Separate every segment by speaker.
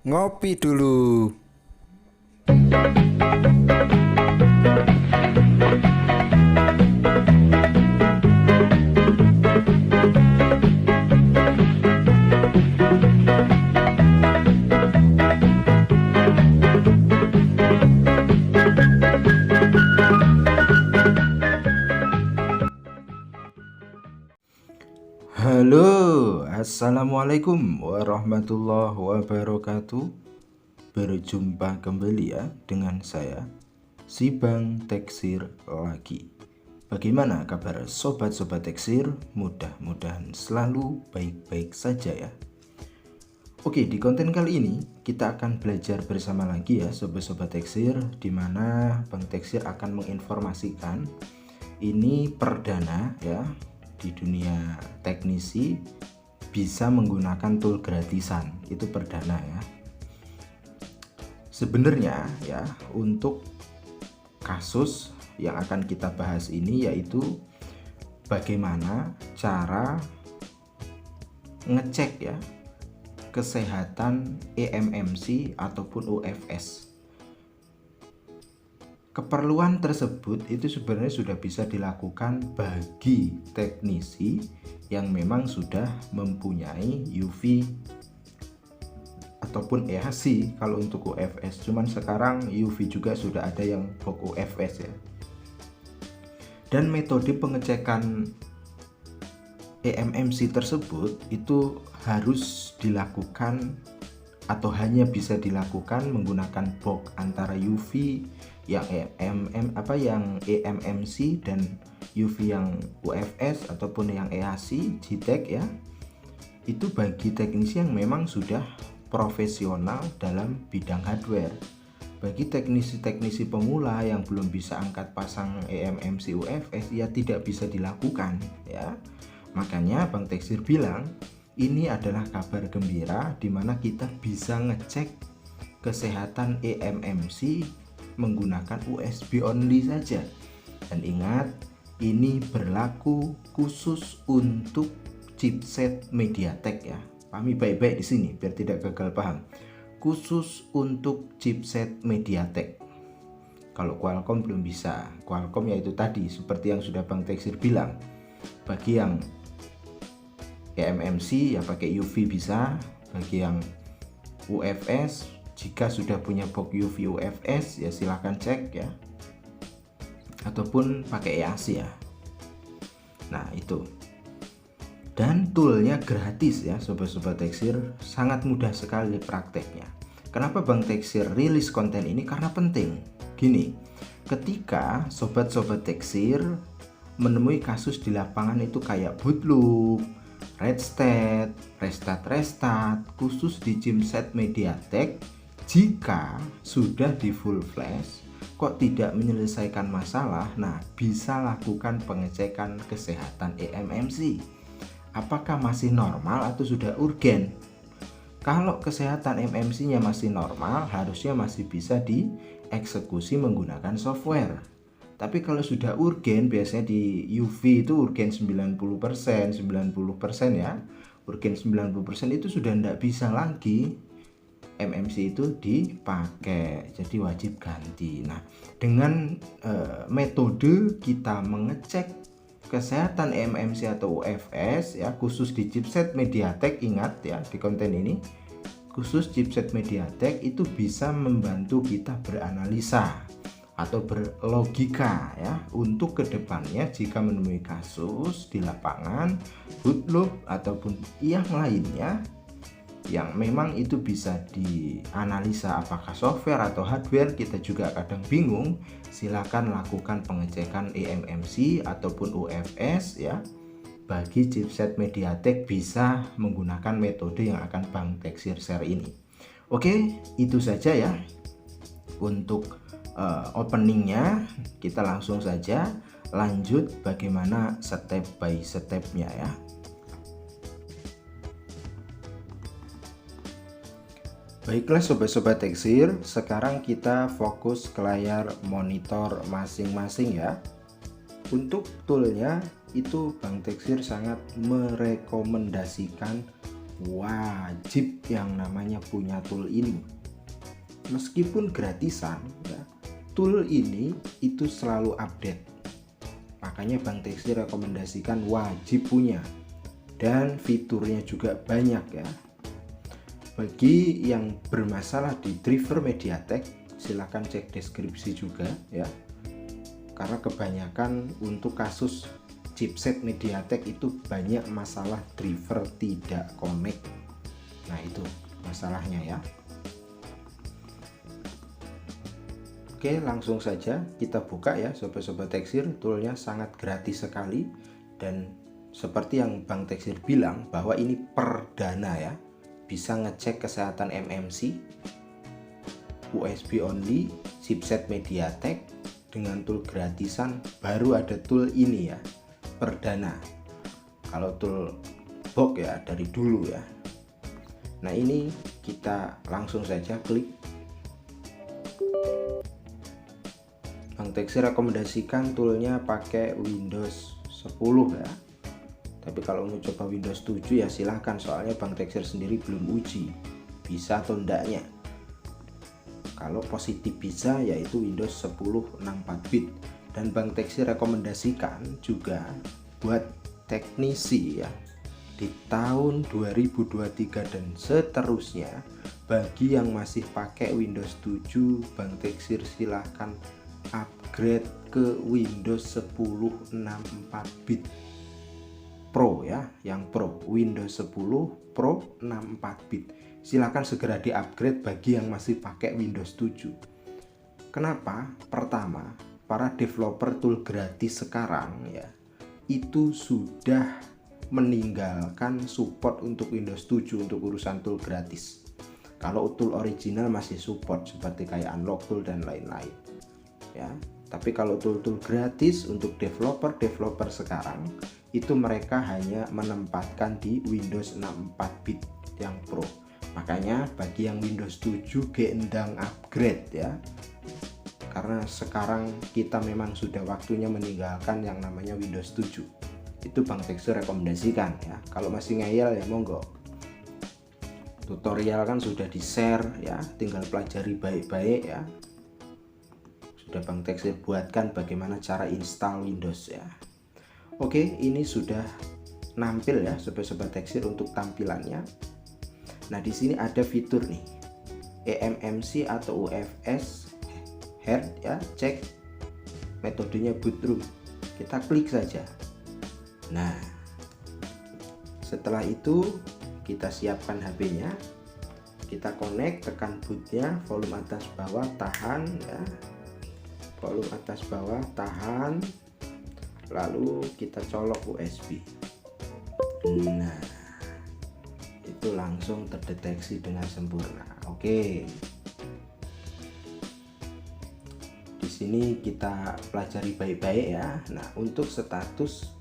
Speaker 1: Ngopi dulu. Halo, assalamualaikum warahmatullahi wabarakatuh. Berjumpa kembali ya dengan saya, si Bang Teksir lagi. Bagaimana kabar sobat-sobat Teksir? Mudah-mudahan selalu baik-baik saja ya. Oke, di konten kali ini kita akan belajar bersama lagi ya sobat-sobat Teksir, dimana Bang Teksir akan menginformasikan ini perdana ya di dunia teknisi bisa menggunakan tool gratisan. Itu perdana ya. Sebenarnya ya, untuk kasus yang akan kita bahas ini yaitu bagaimana cara ngecek ya kesehatan eMMC ataupun UFS. Keperluan tersebut itu sebenarnya sudah bisa dilakukan bagi teknisi yang memang sudah mempunyai UV ataupun EHC kalau untuk UFS. Cuman sekarang UV juga sudah ada yang box UFS ya. Dan metode pengecekan eMMC tersebut itu harus dilakukan atau hanya bisa dilakukan menggunakan box antara UV yang eMMC dan UV yang UFS ataupun yang EHC GTEK ya. Itu bagi teknisi yang memang sudah profesional dalam bidang hardware. Bagi teknisi-teknisi pemula yang belum bisa angkat pasang eMMC UFS ya tidak bisa dilakukan ya. Makanya Bang Teksir bilang ini adalah kabar gembira di mana kita bisa ngecek kesehatan eMMC menggunakan USB only saja. Dan ingat, ini berlaku khusus untuk chipset MediaTek ya. Pahami baik-baik di sini biar tidak gagal paham. Khusus untuk chipset MediaTek. Kalau Qualcomm belum bisa. Qualcomm yaitu tadi seperti yang sudah Bang Teksir bilang. Bagi yang eMMC ya pakai UV bisa, bagi yang UFS jika sudah punya box UV UFS ya silahkan cek ya, ataupun pakai EAC ya. Nah itu, dan toolnya gratis ya sobat-sobat Teksir, sangat mudah sekali prakteknya. Kenapa Bang Teksir rilis konten ini? Karena penting. Gini, ketika sobat-sobat Teksir menemui kasus di lapangan itu kayak boot loop, restart, khusus di chipset MediaTek, jika sudah di full flash kok tidak menyelesaikan masalah, nah bisa lakukan pengecekan kesehatan eMMC. Apakah masih normal atau sudah urgen? Kalau kesehatan eMMC-nya masih normal, harusnya masih bisa dieksekusi menggunakan software. Tapi kalau sudah urgen, biasanya di UV itu urgen 90% ya. Urgen 90% itu sudah tidak bisa lagi eMMC itu dipakai, jadi wajib ganti. Nah, dengan metode kita mengecek kesehatan eMMC atau UFS ya, khusus di chipset MediaTek, ingat ya di konten ini khusus chipset MediaTek, itu bisa membantu kita beranalisa atau berlogika ya untuk kedepannya jika menemui kasus di lapangan boot loop ataupun yang lainnya yang memang itu bisa dianalisa apakah software atau hardware, kita juga kadang bingung, silakan lakukan pengecekan eMMC ataupun UFS ya. Bagi chipset MediaTek bisa menggunakan metode yang akan Bang Teksir share ini. Oke, itu saja ya untuk openingnya. Kita langsung saja lanjut bagaimana step by stepnya ya. Baiklah sobat-sobat Teksir, sekarang kita fokus ke layar monitor masing-masing ya. Untuk toolnya itu Bang Teksir sangat merekomendasikan wajib yang namanya punya tool ini. Meskipun gratisan ya, tool ini itu selalu update. Makanya Bang Tekzir rekomendasikan wajib punya, dan fiturnya juga banyak ya. Bagi yang bermasalah di driver MediaTek, silahkan cek deskripsi juga ya, karena kebanyakan untuk kasus chipset MediaTek itu banyak masalah driver tidak connect. Nah itu masalahnya ya. Oke, langsung saja kita buka ya sobat-sobat Tekzir. Toolnya sangat gratis sekali, dan seperti yang Bang Tekzir bilang bahwa ini perdana ya, bisa ngecek kesehatan MMC, USB only, chipset MediaTek dengan tool gratisan. Baru ada tool ini ya, perdana. Kalau tool box ya dari dulu ya. Nah ini kita langsung saja klik. Bang Tekzir rekomendasikan toolnya pakai Windows 10 ya. Tapi kalau mau coba Windows 7 ya silahkan, soalnya Bang Tekzir sendiri belum uji bisa atau enggaknya. Kalau positif bisa, yaitu Windows 10 64 bit. Dan Bang Tekzir rekomendasikan juga buat teknisi ya, di tahun 2023 dan seterusnya, bagi yang masih pakai Windows 7, Bang Tekzir silahkan upgrade ke Windows 10 64 bit Pro ya, yang Pro, Windows 10 Pro 64 bit. Silahkan segera di upgrade bagi yang masih pakai Windows 7. Kenapa? Pertama, para developer tool gratis sekarang ya, itu sudah meninggalkan support untuk Windows 7 untuk urusan tool gratis. Kalau tool original masih support seperti kayak Unlock Tool dan lain-lain ya. Tapi kalau tool-tool gratis untuk developer sekarang itu mereka hanya menempatkan di Windows 64 bit yang Pro. Makanya bagi yang Windows 7 gendang upgrade ya, karena sekarang kita memang sudah waktunya meninggalkan yang namanya Windows 7. Itu Bang Tekzir rekomendasikan ya. Kalau masih ngeyel ya monggo, tutorial kan sudah di share ya, tinggal pelajari baik-baik ya. Sudah Bang Tekzir buatkan bagaimana cara install Windows ya. Oke, ini sudah nampil ya sobat-sobat Tekzir untuk tampilannya. Nah di sini ada fitur nih, eMMC atau UFS Health ya, cek metodenya boot room. Kita klik saja. Nah setelah itu kita siapkan HP-nya, kita connect, tekan bootnya, volume atas bawah tahan ya, volume atas bawah tahan, lalu kita colok USB. Nah itu langsung terdeteksi dengan sempurna. Oke, di sini kita pelajari baik-baik ya. Nah untuk status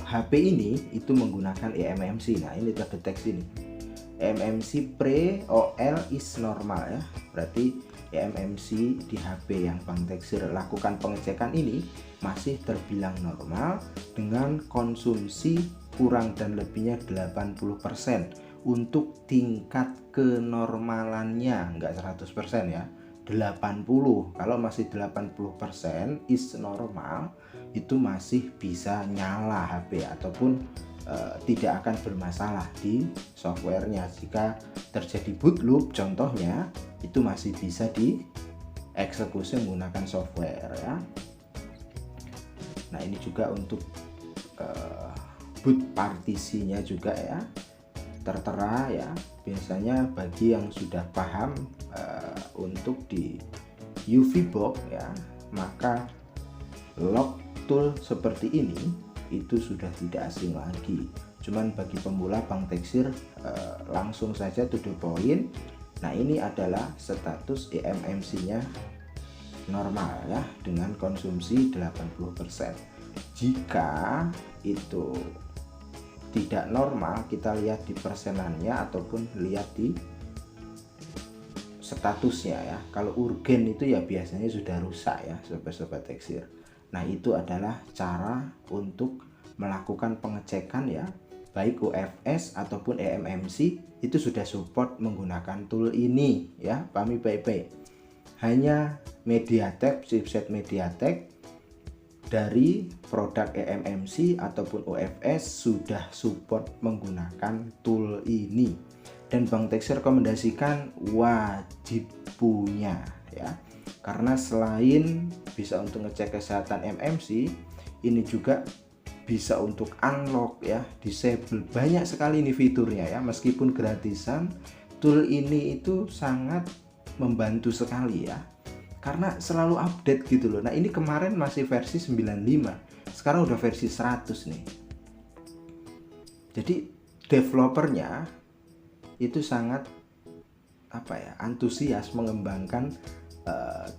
Speaker 1: HP ini itu menggunakan eMMC. Nah ini terdeteksi nih, eMMC pre OL is normal ya, berarti eMMC di HP yang Bang Tekzir lakukan pengecekan ini masih terbilang normal dengan konsumsi kurang dan lebihnya 80%. Untuk tingkat kenormalannya enggak 100% ya, 80. Kalau masih 80% is normal, itu masih bisa nyala HP ataupun tidak akan bermasalah di softwarenya. Jika terjadi boot loop contohnya, itu masih bisa dieksekusi menggunakan software ya. Nah ini juga untuk boot partisinya juga ya, tertera ya. Biasanya bagi yang sudah paham untuk di UV box ya, maka lock tool seperti ini itu sudah tidak asing lagi. Cuman bagi pemula Bang Tekzir langsung saja to the point. Nah ini adalah status eMMC nya normal ya, dengan konsumsi 80%. Jika itu tidak normal, kita lihat di persenannya ataupun lihat di statusnya ya. Kalau urgen itu ya biasanya sudah rusak ya sobat-sobat Tekzir. Nah itu adalah cara untuk melakukan pengecekan ya baik UFS ataupun eMMC itu sudah support menggunakan tool ini ya, pahami baik-baik. Hanya MediaTek, chipset MediaTek dari produk eMMC ataupun UFS sudah support menggunakan tool ini, dan Bang Tex rekomendasikan wajib punya ya, karena selain bisa untuk ngecek kesehatan MMC, ini juga bisa untuk unlock ya, disable, banyak sekali ini fiturnya ya. Meskipun gratisan, tool ini itu sangat membantu sekali ya, karena selalu update gitu loh. Nah ini kemarin masih versi 95, sekarang udah versi 100 nih. Jadi developernya itu sangat antusias mengembangkan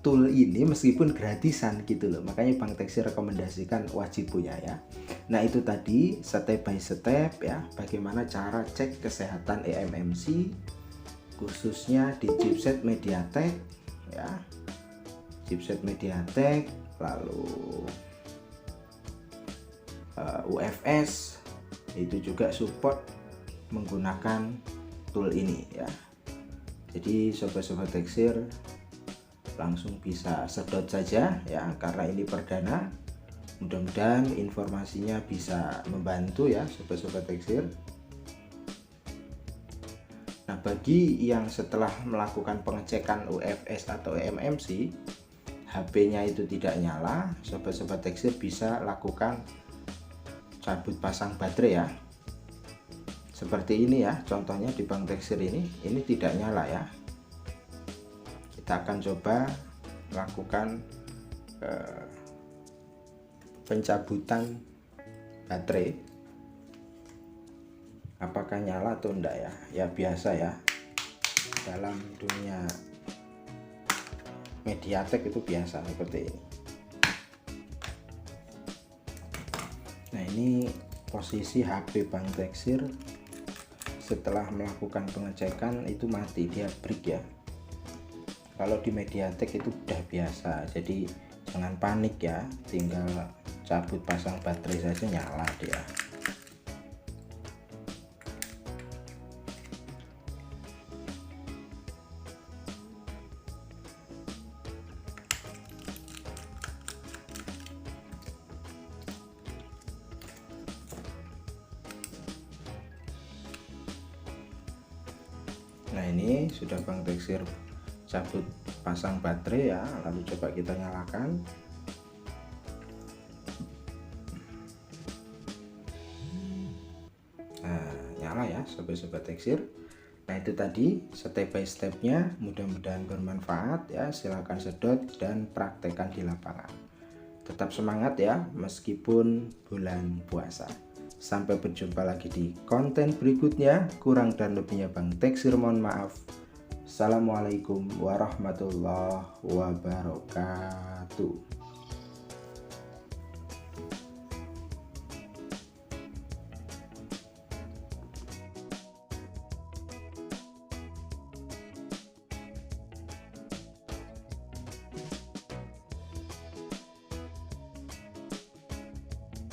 Speaker 1: tool ini meskipun gratisan gitu loh. Makanya Bang Tex rekomendasikan wajib punya ya. Nah itu tadi step by step ya, bagaimana cara cek kesehatan eMMC khususnya di chipset MediaTek ya, chipset MediaTek, lalu UFS itu juga support menggunakan tool ini ya. Jadi sobat-sobat Texir langsung bisa sedot saja ya, karena ini perdana. Mudah-mudahan informasinya bisa membantu ya sobat-sobat Texir. Nah bagi yang setelah melakukan pengecekan UFS atau eMMC HP-nya itu tidak nyala, sobat-sobat Texir bisa lakukan cabut pasang baterai ya. Seperti ini ya, contohnya di Bang Texir ini tidak nyala ya. Kita akan coba lakukan pencabutan baterai, apakah nyala atau enggak ya. Ya biasa ya, dalam dunia MediaTek itu biasa seperti ini. Nah ini posisi HP Bang Texir setelah melakukan pengecekan itu mati, dia break ya. Kalau di MediaTek itu udah biasa, jadi jangan panik ya, tinggal cabut pasang baterai saja nyala dia. Nah ini sudah Bang Texir cabut pasang baterai ya, lalu coba kita nyalakan. Nah nyala ya sobat-sobat Texir. Nah itu tadi step by stepnya, mudah-mudahan bermanfaat ya. Silahkan sedot dan praktekkan di lapangan. Tetap semangat ya meskipun bulan puasa. Sampai berjumpa lagi di konten berikutnya. Kurang dan lebihnya Bang Texir mohon maaf. Assalamualaikum warahmatullahi wabarakatuh.